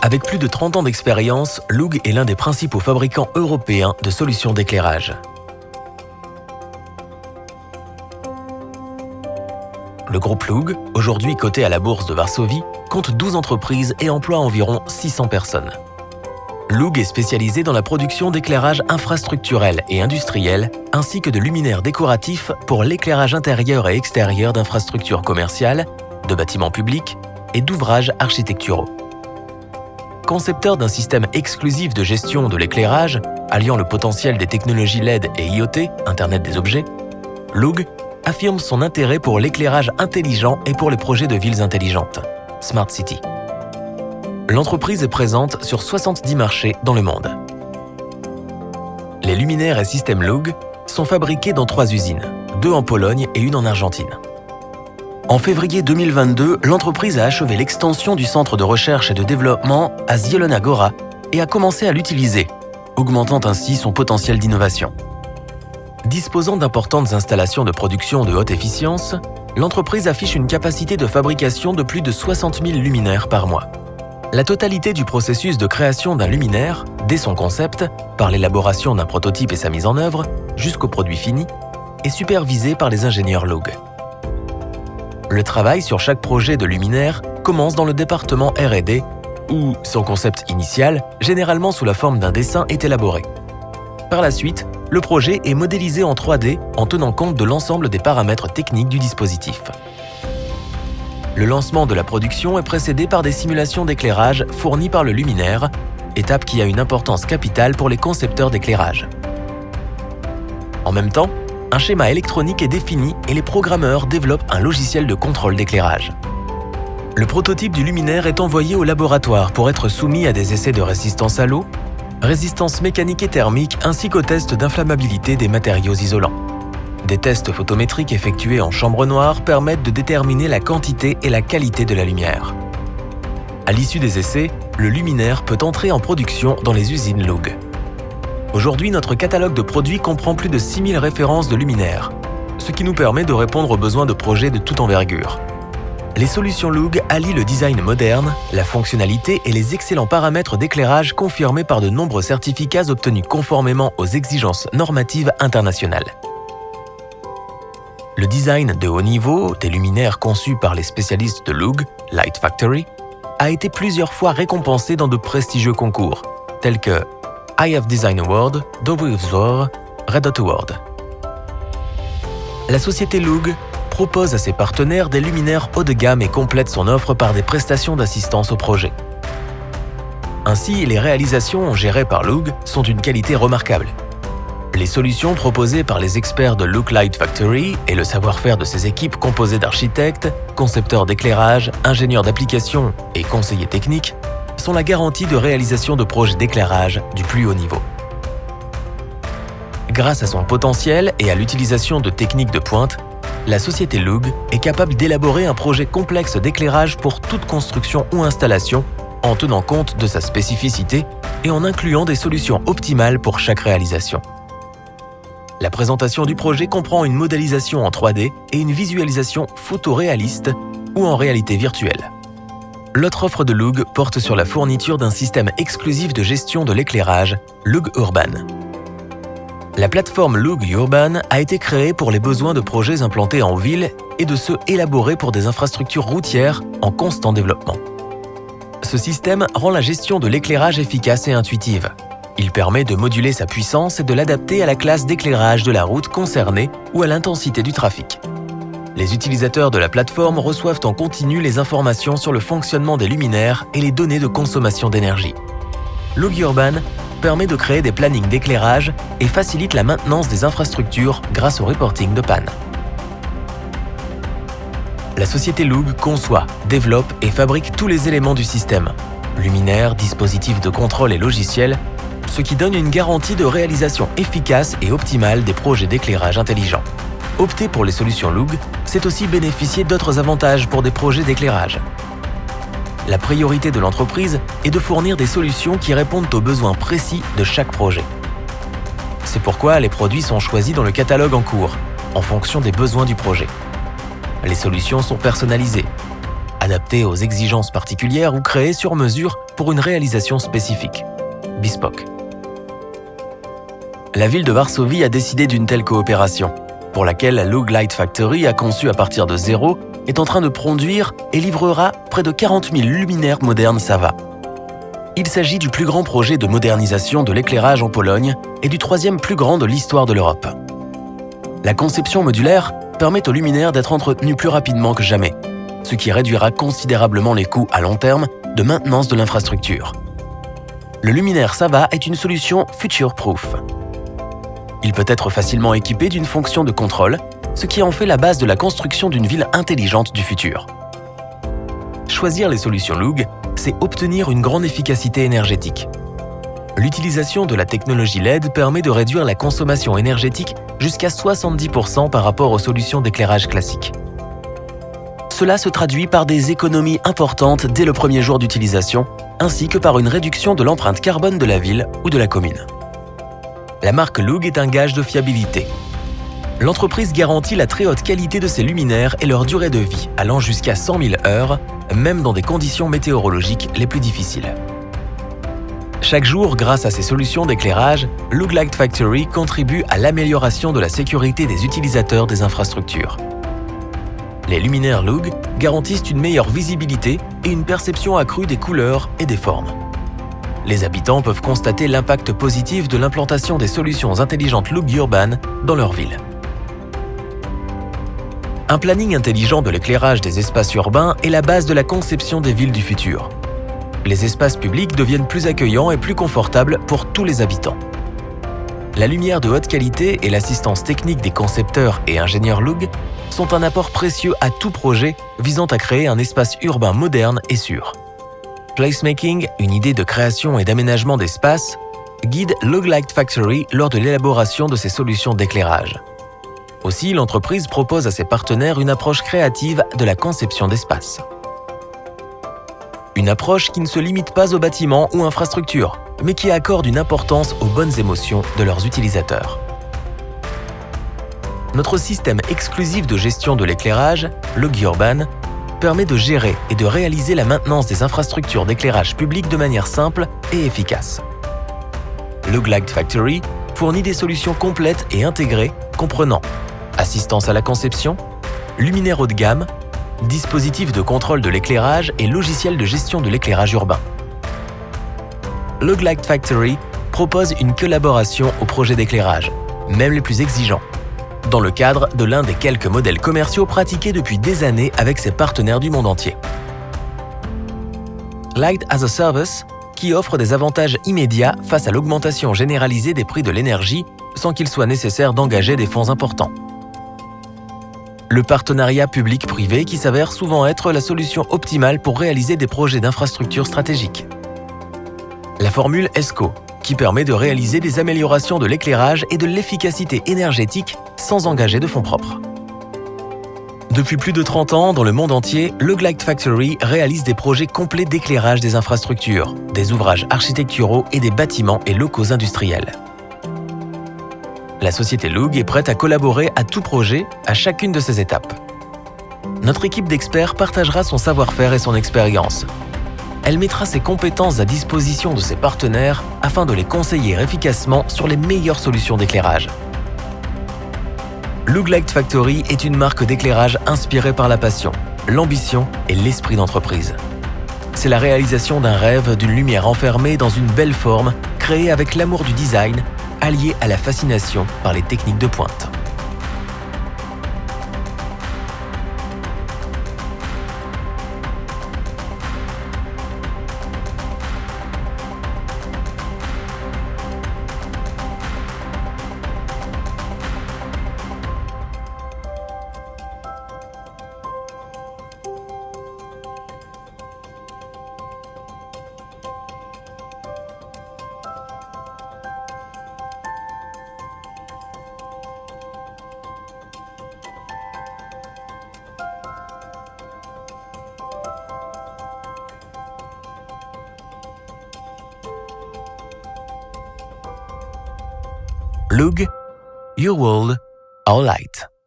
Avec plus de 30 ans d'expérience, Lug est l'un des principaux fabricants européens de solutions d'éclairage. Le groupe Lug, aujourd'hui coté à la bourse de Varsovie, compte 12 entreprises et emploie environ 600 personnes. Lug est spécialisé dans la production d'éclairage infrastructurel et industriel, ainsi que de luminaires décoratifs pour l'éclairage intérieur et extérieur d'infrastructures commerciales, de bâtiments publics et d'ouvrages architecturaux. Concepteur d'un système exclusif de gestion de l'éclairage, alliant le potentiel des technologies LED et IoT, Internet des objets, Lug affirme son intérêt pour l'éclairage intelligent et pour les projets de villes intelligentes, Smart City. L'entreprise est présente sur 70 marchés dans le monde. Les luminaires et systèmes Lug sont fabriqués dans 3 usines, 2 en Pologne et 1 en Argentine. En février 2022, l'entreprise a achevé l'extension du centre de recherche et de développement à Zielona Góra et a commencé à l'utiliser, augmentant ainsi son potentiel d'innovation. Disposant d'importantes installations de production de haute efficience, l'entreprise affiche une capacité de fabrication de plus de 60 000 luminaires par mois. La totalité du processus de création d'un luminaire, dès son concept, par l'élaboration d'un prototype et sa mise en œuvre, jusqu'au produit fini, est supervisée par les ingénieurs Lug. Le travail sur chaque projet de luminaire commence dans le département R&D, où son concept initial, généralement sous la forme d'un dessin, est élaboré. Par la suite, le projet est modélisé en 3D en tenant compte de l'ensemble des paramètres techniques du dispositif. Le lancement de la production est précédé par des simulations d'éclairage fournies par le luminaire, étape qui a une importance capitale pour les concepteurs d'éclairage. En même temps, un schéma électronique est défini et les programmeurs développent un logiciel de contrôle d'éclairage. Le prototype du luminaire est envoyé au laboratoire pour être soumis à des essais de résistance à l'eau, résistance mécanique et thermique ainsi qu'aux tests d'inflammabilité des matériaux isolants. Des tests photométriques effectués en chambre noire permettent de déterminer la quantité et la qualité de la lumière. À l'issue des essais, le luminaire peut entrer en production dans les usines Lug. Aujourd'hui, notre catalogue de produits comprend plus de 6000 références de luminaires, ce qui nous permet de répondre aux besoins de projets de toute envergure. Les solutions Lug allient le design moderne, la fonctionnalité et les excellents paramètres d'éclairage confirmés par de nombreux certificats obtenus conformément aux exigences normatives internationales. Le design de haut niveau des luminaires conçus par les spécialistes de Lug, Light Factory, a été plusieurs fois récompensé dans de prestigieux concours, tels que IF Design Award, Dobry Wzór, Red Dot Award. La société Lug propose à ses partenaires des luminaires haut de gamme et complète son offre par des prestations d'assistance au projet. Ainsi, les réalisations gérées par Lug sont d'une qualité remarquable. Les solutions proposées par les experts de Lug Light Factory et le savoir-faire de ses équipes composées d'architectes, concepteurs d'éclairage, ingénieurs d'application et conseillers techniques sont la garantie de réalisation de projets d'éclairage du plus haut niveau. Grâce à son potentiel et à l'utilisation de techniques de pointe, la société Lug est capable d'élaborer un projet complexe d'éclairage pour toute construction ou installation en tenant compte de sa spécificité et en incluant des solutions optimales pour chaque réalisation. La présentation du projet comprend une modélisation en 3D et une visualisation photoréaliste ou en réalité virtuelle. L'autre offre de Lug porte sur la fourniture d'un système exclusif de gestion de l'éclairage, Lug Urban. La plateforme Lug Urban a été créée pour les besoins de projets implantés en ville et de ceux élaborés pour des infrastructures routières en constant développement. Ce système rend la gestion de l'éclairage efficace et intuitive. Il permet de moduler sa puissance et de l'adapter à la classe d'éclairage de la route concernée ou à l'intensité du trafic. Les utilisateurs de la plateforme reçoivent en continu les informations sur le fonctionnement des luminaires et les données de consommation d'énergie. Lug Urban permet de créer des plannings d'éclairage et facilite la maintenance des infrastructures grâce au reporting de panne. La société Lug conçoit, développe et fabrique tous les éléments du système, luminaires, dispositifs de contrôle et logiciels, ce qui donne une garantie de réalisation efficace et optimale des projets d'éclairage intelligent. Opter pour les solutions Lug, c'est aussi bénéficier d'autres avantages pour des projets d'éclairage. La priorité de l'entreprise est de fournir des solutions qui répondent aux besoins précis de chaque projet. C'est pourquoi les produits sont choisis dans le catalogue en cours, en fonction des besoins du projet. Les solutions sont personnalisées. À adaptés aux exigences particulières ou créés sur mesure pour une réalisation spécifique, bespoke. La ville de Varsovie a décidé d'une telle coopération, pour laquelle la Lug Light Factory a conçu à partir de zéro, est en train de produire et livrera près de 40 000 luminaires modernes SAVA. Il s'agit du plus grand projet de modernisation de l'éclairage en Pologne et du troisième plus grand de l'histoire de l'Europe. La conception modulaire permet aux luminaires d'être entretenus plus rapidement que jamais, ce qui réduira considérablement les coûts à long terme de maintenance de l'infrastructure. Le luminaire SAVA est une solution future-proof. Il peut être facilement équipé d'une fonction de contrôle, ce qui en fait la base de la construction d'une ville intelligente du futur. Choisir les solutions Lug, c'est obtenir une grande efficacité énergétique. L'utilisation de la technologie LED permet de réduire la consommation énergétique jusqu'à 70% par rapport aux solutions d'éclairage classiques. Cela se traduit par des économies importantes dès le premier jour d'utilisation, ainsi que par une réduction de l'empreinte carbone de la ville ou de la commune. La marque Lug est un gage de fiabilité. L'entreprise garantit la très haute qualité de ses luminaires et leur durée de vie, allant jusqu'à 100 000 heures, même dans des conditions météorologiques les plus difficiles. Chaque jour, grâce à ses solutions d'éclairage, Lug Light Factory contribue à l'amélioration de la sécurité des utilisateurs des infrastructures. Les luminaires Lug garantissent une meilleure visibilité et une perception accrue des couleurs et des formes. Les habitants peuvent constater l'impact positif de l'implantation des solutions intelligentes Lug Urban dans leur ville. Un planning intelligent de l'éclairage des espaces urbains est la base de la conception des villes du futur. Les espaces publics deviennent plus accueillants et plus confortables pour tous les habitants. La lumière de haute qualité et l'assistance technique des concepteurs et ingénieurs Lug sont un apport précieux à tout projet visant à créer un espace urbain moderne et sûr. Placemaking, une idée de création et d'aménagement d'espace, guide Lug Light Factory lors de l'élaboration de ses solutions d'éclairage. Aussi, l'entreprise propose à ses partenaires une approche créative de la conception d'espace. Une approche qui ne se limite pas aux bâtiments ou infrastructures, mais qui accorde une importance aux bonnes émotions de leurs utilisateurs. Notre système exclusif de gestion de l'éclairage, Lug Urban, permet de gérer et de réaliser la maintenance des infrastructures d'éclairage public de manière simple et efficace. Lug Light Factory fournit des solutions complètes et intégrées comprenant assistance à la conception, luminaires haut de gamme, dispositifs de contrôle de l'éclairage et logiciels de gestion de l'éclairage urbain. Lug Light Factory propose une collaboration aux projets d'éclairage, même les plus exigeants, dans le cadre de l'un des quelques modèles commerciaux pratiqués depuis des années avec ses partenaires du monde entier. Light as a Service, qui offre des avantages immédiats face à l'augmentation généralisée des prix de l'énergie sans qu'il soit nécessaire d'engager des fonds importants. Le partenariat public-privé qui s'avère souvent être la solution optimale pour réaliser des projets d'infrastructures stratégiques. La formule ESCO, qui permet de réaliser des améliorations de l'éclairage et de l'efficacité énergétique sans engager de fonds propres. Depuis plus de 30 ans, dans le monde entier, Lug Light Factory réalise des projets complets d'éclairage des infrastructures, des ouvrages architecturaux et des bâtiments et locaux industriels. La société Lug est prête à collaborer à tout projet, à chacune de ces étapes. Notre équipe d'experts partagera son savoir-faire et son expérience. Elle mettra ses compétences à disposition de ses partenaires afin de les conseiller efficacement sur les meilleures solutions d'éclairage. Lug Light Factory est une marque d'éclairage inspirée par la passion, l'ambition et l'esprit d'entreprise. C'est la réalisation d'un rêve d'une lumière enfermée dans une belle forme, créée avec l'amour du design, allié à la fascination par les techniques de pointe. Lug, your world, our light.